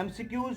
MCQs,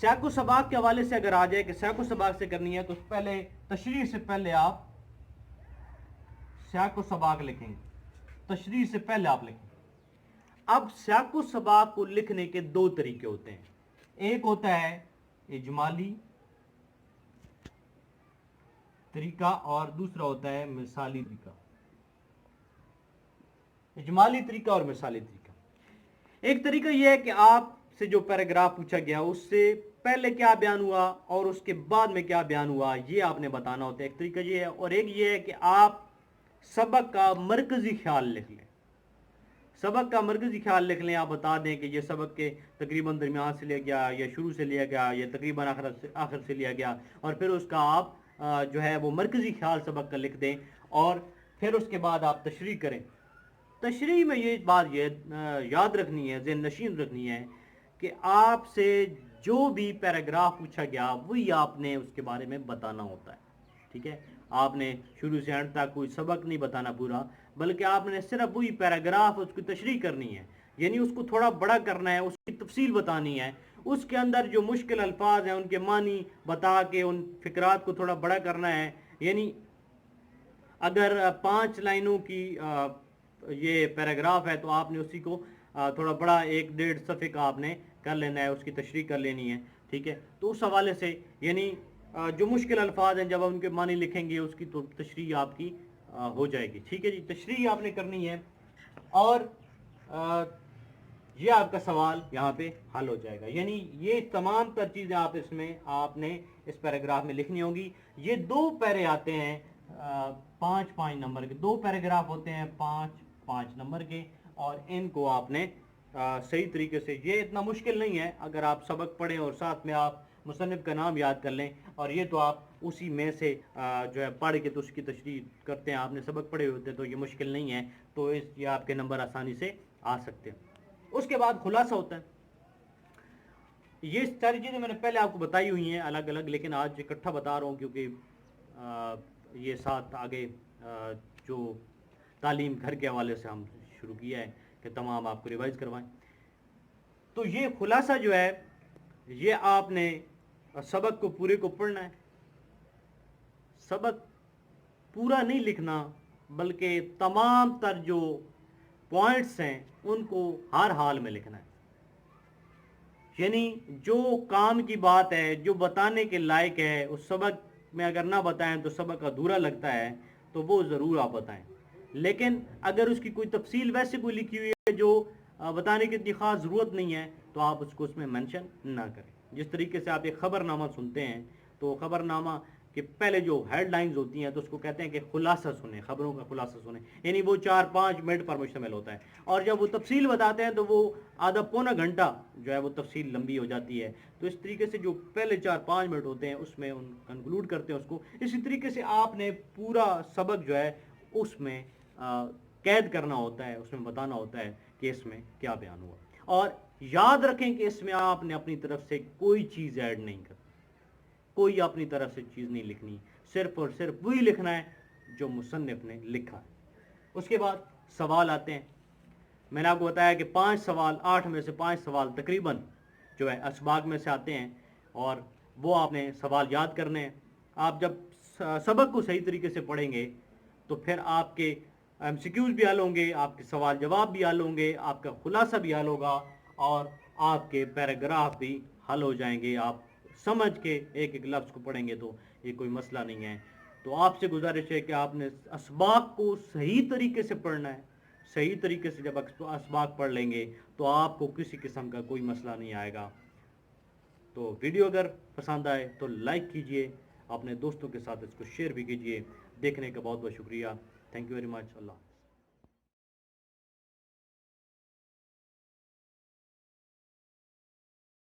سیاق و سباق کے حوالے سے اگر آ جائے کہ سیاق و سباق سے کرنی ہے تو پہلے تشریح سے پہلے آپ سیاق و سباق لکھیں گے، تشریح سے پہلے آپ لکھیں گے۔ اب سیاق و سباق کو لکھنے کے دو طریقے ہوتے ہیں، ایک ہوتا ہے اجمالی طریقہ اور دوسرا ہوتا ہے مثالی طریقہ۔ اجمالی طریقہ اور مثالی طریقہ۔ ایک طریقہ یہ ہے کہ آپ سے جو پیراگراف پوچھا گیا اس سے پہلے کیا بیان ہوا اور اس کے بعد میں کیا بیان ہوا یہ آپ نے بتانا ہوتا ہے، ایک طریقہ یہ ہے۔ اور ایک یہ ہے کہ آپ سبق کا مرکزی خیال لکھ لیں، سبق کا مرکزی خیال لکھ لیں، آپ بتا دیں کہ یہ سبق کے تقریباً درمیان سے لیا گیا یا شروع سے لیا گیا یا تقریباً آخر سے لیا گیا، اور پھر اس کا آپ جو ہے وہ مرکزی خیال سبق کا لکھ دیں، اور پھر اس کے بعد آپ تشریح کریں۔ تشریح میں یہ بات یاد رکھنی ہے، ذہن نشین رکھنی ہے کہ آپ سے جو بھی پیراگراف پوچھا گیا وہی آپ نے اس کے بارے میں بتانا ہوتا ہے، ٹھیک ہے؟ آپ نے شروع سے اینڈ تک کوئی سبق نہیں بتانا پورا، بلکہ آپ نے صرف وہی پیراگراف اس کی تشریح کرنی ہے، یعنی اس کو تھوڑا بڑا کرنا ہے، اس کی تفصیل بتانی ہے، اس کے اندر جو مشکل الفاظ ہیں ان کے معنی بتا کے ان فقرات کو تھوڑا بڑا کرنا ہے۔ یعنی اگر 5 لائنوں کی یہ پیراگراف ہے تو آپ نے اسی کو تھوڑا بڑا 1-1.5 صفحے کا آپ نے کر لینا ہے، اس کی تشریح کر لینی ہے، ٹھیک ہے؟ تو اس حوالے سے یعنی جو مشکل الفاظ ہیں جب آپ ان کے معنی لکھیں گے اس کی تو تشریح آپ کی ہو جائے گی، ٹھیک ہے جی؟ تشریح آپ نے کرنی ہے اور یہ آپ کا سوال یہاں پہ حل ہو جائے گا۔ یعنی یہ تمام تر چیزیں آپ نے اس پیراگراف میں لکھنی ہوں گی۔ یہ 2 پیرے آتے ہیں 5-5 نمبر کے، 2 پیراگراف ہوتے ہیں 5-5 نمبر کے، اور ان کو آپ نے صحیح طریقے سے، یہ اتنا مشکل نہیں ہے اگر آپ سبق پڑھیں اور ساتھ میں آپ مصنف کا نام یاد کر لیں، اور یہ تو آپ اسی میں سے جو ہے پڑھ کے تو اس کی تشریح کرتے ہیں، آپ نے سبق پڑھے ہوتے ہیں تو یہ مشکل نہیں ہے، تو یہ آپ کے نمبر آسانی سے آ سکتے ہیں۔ اس کے بعد خلاصہ ہوتا ہے۔ یہ ساری چیزیں میں نے پہلے آپ کو بتائی ہوئی ہیں الگ الگ، لیکن آج اکٹھا بتا رہا ہوں کیونکہ یہ ساتھ آگے جو تعلیم گھر کے حوالے سے ہم شروع کیا ہے کہ تمام آپ کو ریوائز کروائیں۔ تو یہ خلاصہ جو ہے یہ آپ نے سبق کو پورے کو پڑھنا ہے، سبق پورا نہیں لکھنا بلکہ تمام تر جو پوائنٹس ہیں ان کو ہر حال میں لکھنا ہے، یعنی جو کام کی بات ہے جو بتانے کے لائق ہے اس سبق میں اگر نہ بتائیں تو سبق ادھورا لگتا ہے، تو وہ ضرور آپ بتائیں۔ لیکن اگر اس کی کوئی تفصیل ویسے کوئی لکھی ہوئی ہے جو بتانے کی اتنی خاص ضرورت نہیں ہے تو آپ اس کو اس میں منشن نہ کریں۔ جس طریقے سے آپ ایک خبر نامہ سنتے ہیں تو خبر نامہ کہ پہلے جو ہیڈ لائنز ہوتی ہیں تو اس کو کہتے ہیں کہ خلاصہ سنیں، خبروں کا خلاصہ سنیں، یعنی وہ 4-5 منٹ پر مشتمل ہوتا ہے، اور جب وہ تفصیل بتاتے ہیں تو وہ آدھا پونا گھنٹہ جو ہے وہ تفصیل لمبی ہو جاتی ہے۔ تو اس طریقے سے جو پہلے 4-5 منٹ ہوتے ہیں اس میں ان کنکلوڈ کرتے ہیں اس کو، اسی طریقے سے آپ نے پورا سبق جو ہے اس میں قید کرنا ہوتا ہے، اس میں بتانا ہوتا ہے کہ اس میں کیا بیان ہوا، اور یاد رکھیں کہ اس میں آپ نے اپنی طرف سے کوئی چیز ایڈ نہیں کرنی، کوئی اپنی طرف سے چیز نہیں لکھنی، صرف اور صرف وہی لکھنا ہے جو مصنف نے لکھا ہے۔ اس کے بعد سوال آتے ہیں۔ میں نے آپ کو بتایا کہ 5 سوال، 8 میں سے 5 سوال تقریباً جو ہے اسباق میں سے آتے ہیں، اور وہ آپ نے سوال یاد کرنے ہیں۔ آپ جب سبق کو صحیح طریقے سے پڑھیں گے تو پھر آپ کے MCQs بھی حل ہوں گے، آپ کے سوال جواب بھی حل ہوں گے، آپ کا خلاصہ بھی حل ہوگا، اور آپ کے پیراگراف بھی حل ہو جائیں گے۔ آپ سمجھ کے ایک ایک لفظ کو پڑھیں گے تو یہ کوئی مسئلہ نہیں ہے۔ تو آپ سے گزارش ہے کہ آپ نے اسباق کو صحیح طریقے سے پڑھنا ہے۔ صحیح طریقے سے جب اسباق پڑھ لیں گے تو آپ کو کسی قسم کا کوئی مسئلہ نہیں آئے گا۔ تو ویڈیو اگر پسند آئے تو لائک کیجئے، اپنے دوستوں کے ساتھ اس کو شیئر بھی کیجئے۔ دیکھنے کا بہت بہت شکریہ۔ Thank you very much. Allah